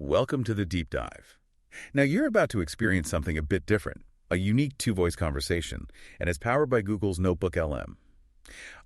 Welcome to the Deep Dive. Now, you're about to experience something a bit different, a unique two-voice conversation, and it's powered by Google's NotebookLM.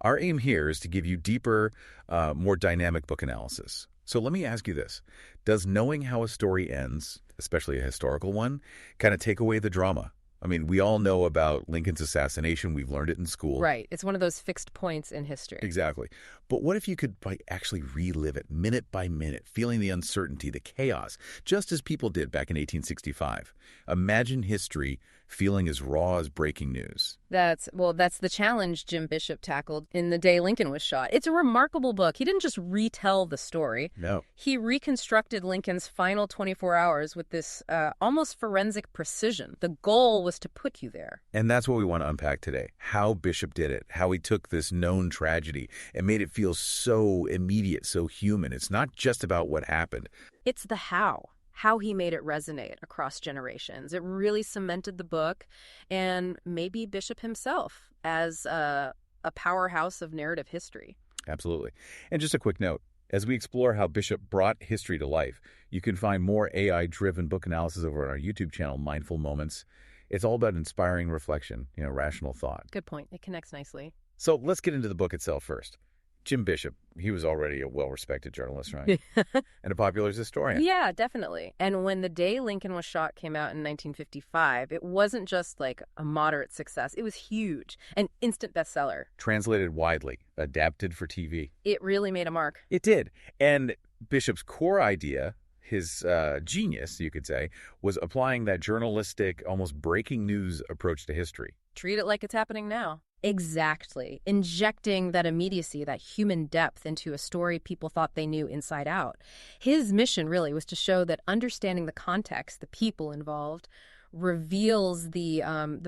Our aim here is to give you deeper, more dynamic book analysis. So let me ask you this. Does knowing how a story ends, especially a historical one, kind of take away the drama? I mean, we all know about Lincoln's assassination. We've learned it in school. Right. It's one of those fixed points in history. Exactly. But what if you could actually relive it minute by minute, feeling the uncertainty, the chaos, just as people did back in 1865? Imagine history feeling as raw as breaking news. That's the challenge Jim Bishop tackled in The Day Lincoln Was Shot. It's a remarkable book. He didn't just retell the story. No. He reconstructed Lincoln's final 24 hours with this almost forensic precision. The goal was to put you there. And that's what we want to unpack today. How Bishop did it, how he took this known tragedy and made it feel so immediate, so human. It's not just about what happened. It's the how he made it resonate across generations. It really cemented the book, and maybe Bishop himself as a powerhouse of narrative history. Absolutely. And just a quick note, as we explore how Bishop brought history to life, you can find more AI-driven book analysis over on our YouTube channel, Mindful Moments. It's all about inspiring reflection, rational thought. Good point. It connects nicely. So let's get into the book itself first. Jim Bishop, he was already a well-respected journalist, right? And a popular historian. Yeah, definitely. And when The Day Lincoln Was Shot came out in 1955, it wasn't just like a moderate success. It was huge, an instant bestseller. Translated widely, adapted for TV. It really made a mark. It did. And Bishop's core idea, his genius, you could say, was applying that journalistic, almost breaking news approach to history. Treat it like it's happening now. Exactly. Injecting that immediacy, that human depth into a story people thought they knew inside out. His mission really was to show that understanding the context, the people involved, reveals the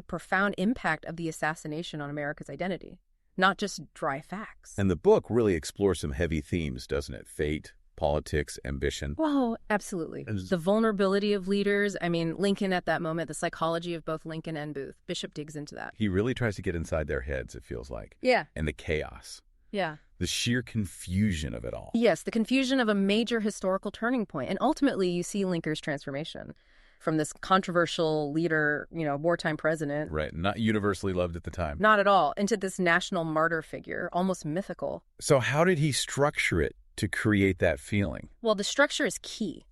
profound impact of the assassination on America's identity, not just dry facts. And the book really explores some heavy themes, doesn't it? Fate, politics, ambition. Well, absolutely. The vulnerability of leaders. I mean, Lincoln at that moment, the psychology of both Lincoln and Booth. Bishop digs into that. He really tries to get inside their heads, it feels like. Yeah. And the chaos. Yeah. The sheer confusion of it all. Yes, the confusion of a major historical turning point. And ultimately, you see Lincoln's transformation from this controversial leader, wartime president. Right. Not universally loved at the time. Not at all. Into this national martyr figure, almost mythical. So how did he structure it to create that feeling? Well, the structure is key.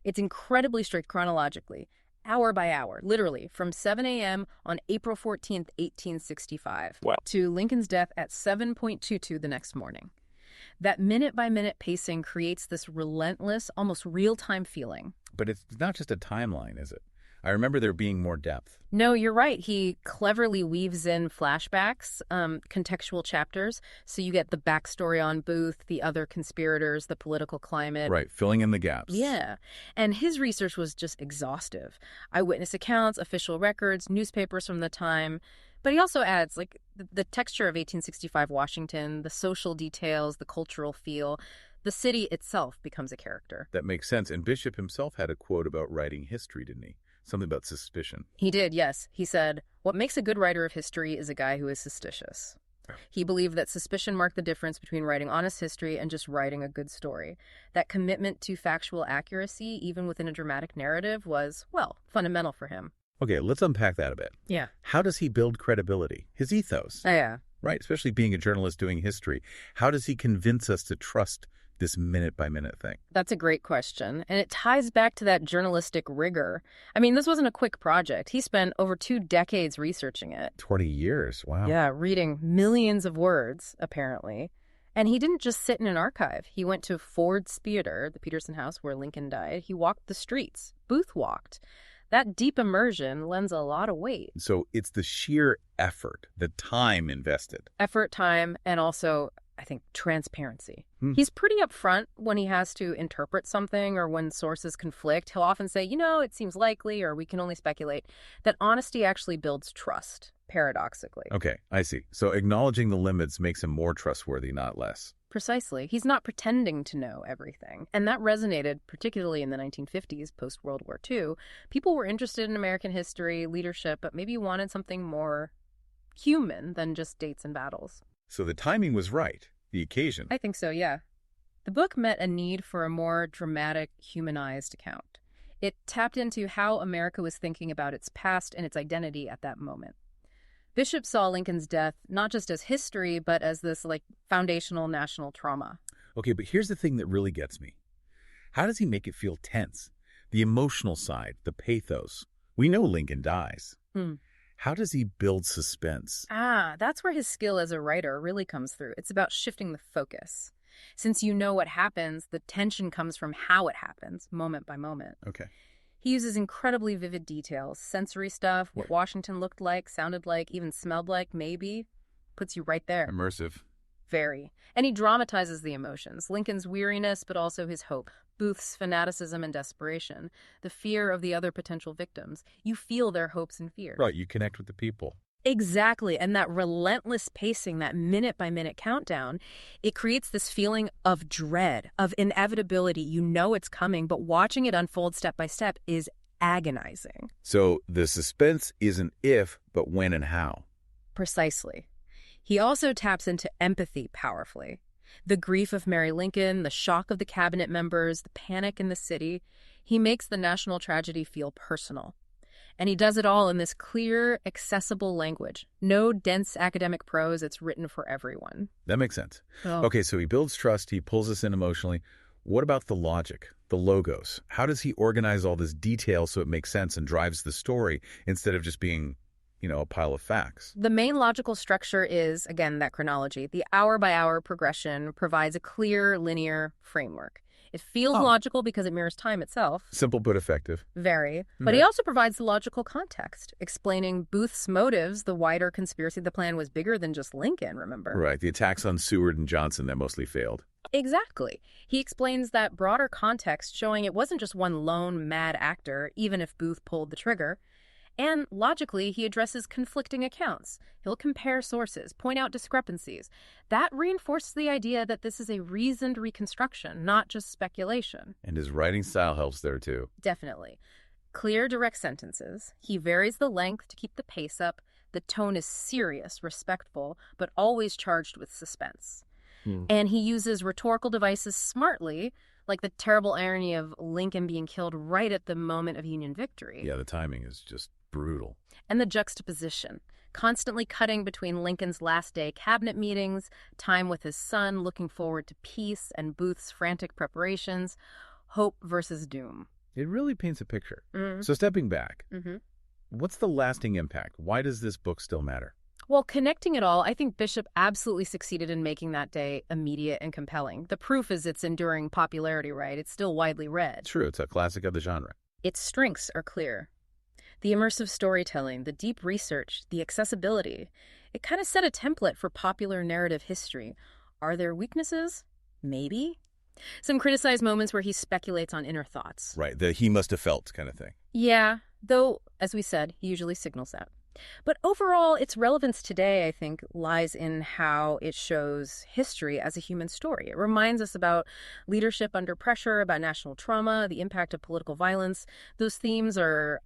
It's incredibly strict chronologically, hour by hour, literally, from 7 a.m. on April 14th, 1865, to Lincoln's death at 7:22 the next morning. That minute-by-minute pacing creates this relentless, almost real-time feeling. But it's not just a timeline, is it? I remember there being more depth. No, you're right. He cleverly weaves in flashbacks, contextual chapters, so you get the backstory on Booth, the other conspirators, the political climate. Right, filling in the gaps. Yeah, and his research was just exhaustive. Eyewitness accounts, official records, newspapers from the time. But he also adds, the texture of 1865 Washington, the social details, the cultural feel. The city itself becomes a character. That makes sense. And Bishop himself had a quote about writing history, didn't he? Something about suspicion. He did, yes. He said, "What makes a good writer of history is a guy who is suspicious." He believed that suspicion marked the difference between writing honest history and just writing a good story. That commitment to factual accuracy, even within a dramatic narrative, was, fundamental for him. Okay, let's unpack that a bit. Yeah. How does he build credibility? His ethos. Oh, yeah. Right, especially being a journalist doing history. How does he convince us to trust this minute-by-minute thing? That's a great question. And it ties back to that journalistic rigor. I mean, this wasn't a quick project. He spent over 2 decades researching it. 20 years, wow. Yeah, reading millions of words, apparently. And he didn't just sit in an archive. He went to Ford's Theater, the Peterson House where Lincoln died. He walked the streets. Booth walked. That deep immersion lends a lot of weight. So it's the sheer effort, the time invested. Effort, time, and also, I think, transparency. He's pretty upfront when he has to interpret something or when sources conflict. He'll often say, it seems likely, or we can only speculate. That honesty actually builds trust, paradoxically. Okay, I see. So acknowledging the limits makes him more trustworthy, not less. Precisely. He's not pretending to know everything. And that resonated particularly in the 1950s, post-World War II. People were interested in American history, leadership, but maybe wanted something more human than just dates and battles. So the timing was right. The occasion. I think so, yeah. The book met a need for a more dramatic, humanized account. It tapped into how America was thinking about its past and its identity at that moment. Bishop saw Lincoln's death not just as history, but as this, foundational national trauma. Okay, but here's the thing that really gets me. How does he make it feel tense? The emotional side, the pathos. We know Lincoln dies. How does he build suspense? That's where his skill as a writer really comes through. It's about shifting the focus. Since you know what happens, the tension comes from how it happens, moment by moment. Okay. He uses incredibly vivid details, sensory stuff, what Washington looked like, sounded like, even smelled like, maybe. Puts you right there. Immersive. Very. And he dramatizes the emotions, Lincoln's weariness, but also his hope, Booth's fanaticism and desperation, the fear of the other potential victims. You feel their hopes and fears. Right, you connect with the people. Exactly. And that relentless pacing, that minute-by-minute countdown, it creates this feeling of dread, of inevitability. You know it's coming, but watching it unfold step by step is agonizing. So the suspense isn't if, but when and how. Precisely. He also taps into empathy powerfully. The grief of Mary Lincoln, the shock of the cabinet members, the panic in the city. He makes the national tragedy feel personal. And he does it all in this clear, accessible language. No dense academic prose, it's written for everyone. That makes sense. Oh. Okay, so he builds trust, he pulls us in emotionally. What about the logic, the logos? How does he organize all this detail so it makes sense and drives the story instead of just being, a pile of facts? The main logical structure is, again, that chronology. The hour-by-hour progression provides a clear, linear framework. It feels logical because it mirrors time itself. Simple but effective. Very. But he also provides the logical context, explaining Booth's motives, the wider conspiracy. The plan was bigger than just Lincoln, remember? Right, the attacks on Seward and Johnson that mostly failed. Exactly. He explains that broader context, showing it wasn't just one lone mad actor, even if Booth pulled the trigger. And logically, he addresses conflicting accounts. He'll compare sources, point out discrepancies. That reinforces the idea that this is a reasoned reconstruction, not just speculation. And his writing style helps there, too. Definitely. Clear, direct sentences. He varies the length to keep the pace up. The tone is serious, respectful, but always charged with suspense. And he uses rhetorical devices smartly, like the terrible irony of Lincoln being killed right at the moment of Union victory. Yeah, the timing is just brutal. And the juxtaposition, constantly cutting between Lincoln's last day cabinet meetings, time with his son, looking forward to peace, and Booth's frantic preparations, hope versus doom. It really paints a picture. So stepping back, what's the lasting impact? Why does this book still matter? Well, connecting it all, I think Bishop absolutely succeeded in making that day immediate and compelling. The proof is its enduring popularity, right? It's still widely read. True, it's a classic of the genre. Its strengths are clear. The immersive storytelling, the deep research, the accessibility. It kind of set a template for popular narrative history. Are there weaknesses? Maybe. Some criticized moments where he speculates on inner thoughts. Right, the he must have felt kind of thing. Yeah, though, as we said, he usually signals that. But overall, its relevance today, I think, lies in how it shows history as a human story. It reminds us about leadership under pressure, about national trauma, the impact of political violence. Those themes are,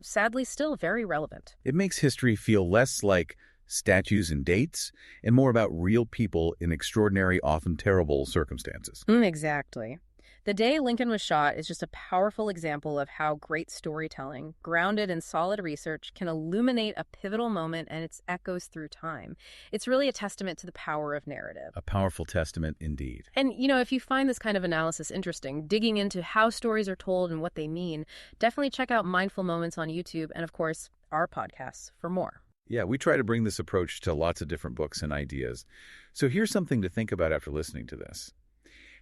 sadly, still very relevant. It makes history feel less like statues and dates and more about real people in extraordinary, often terrible circumstances. Exactly. The day Lincoln was shot is just a powerful example of how great storytelling, grounded in solid research, can illuminate a pivotal moment and its echoes through time. It's really a testament to the power of narrative. A powerful testament indeed. And, if you find this kind of analysis interesting, digging into how stories are told and what they mean, definitely check out Mindful Moments on YouTube and, of course, our podcasts for more. Yeah, we try to bring this approach to lots of different books and ideas. So here's something to think about after listening to this.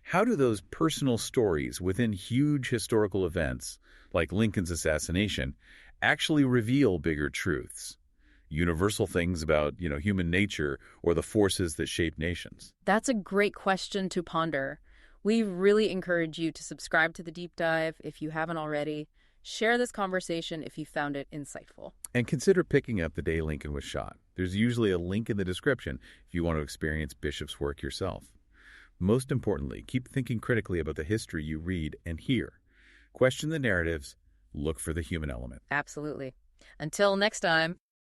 How do those personal stories within huge historical events, like Lincoln's assassination, actually reveal bigger truths? Universal things about, human nature or the forces that shape nations? That's a great question to ponder. We really encourage you to subscribe to The Deep Dive if you haven't already. Share this conversation if you found it insightful. And consider picking up The Day Lincoln Was Shot. There's usually a link in the description if you want to experience Bishop's work yourself. Most importantly, keep thinking critically about the history you read and hear. Question the narratives. Look for the human element. Absolutely. Until next time.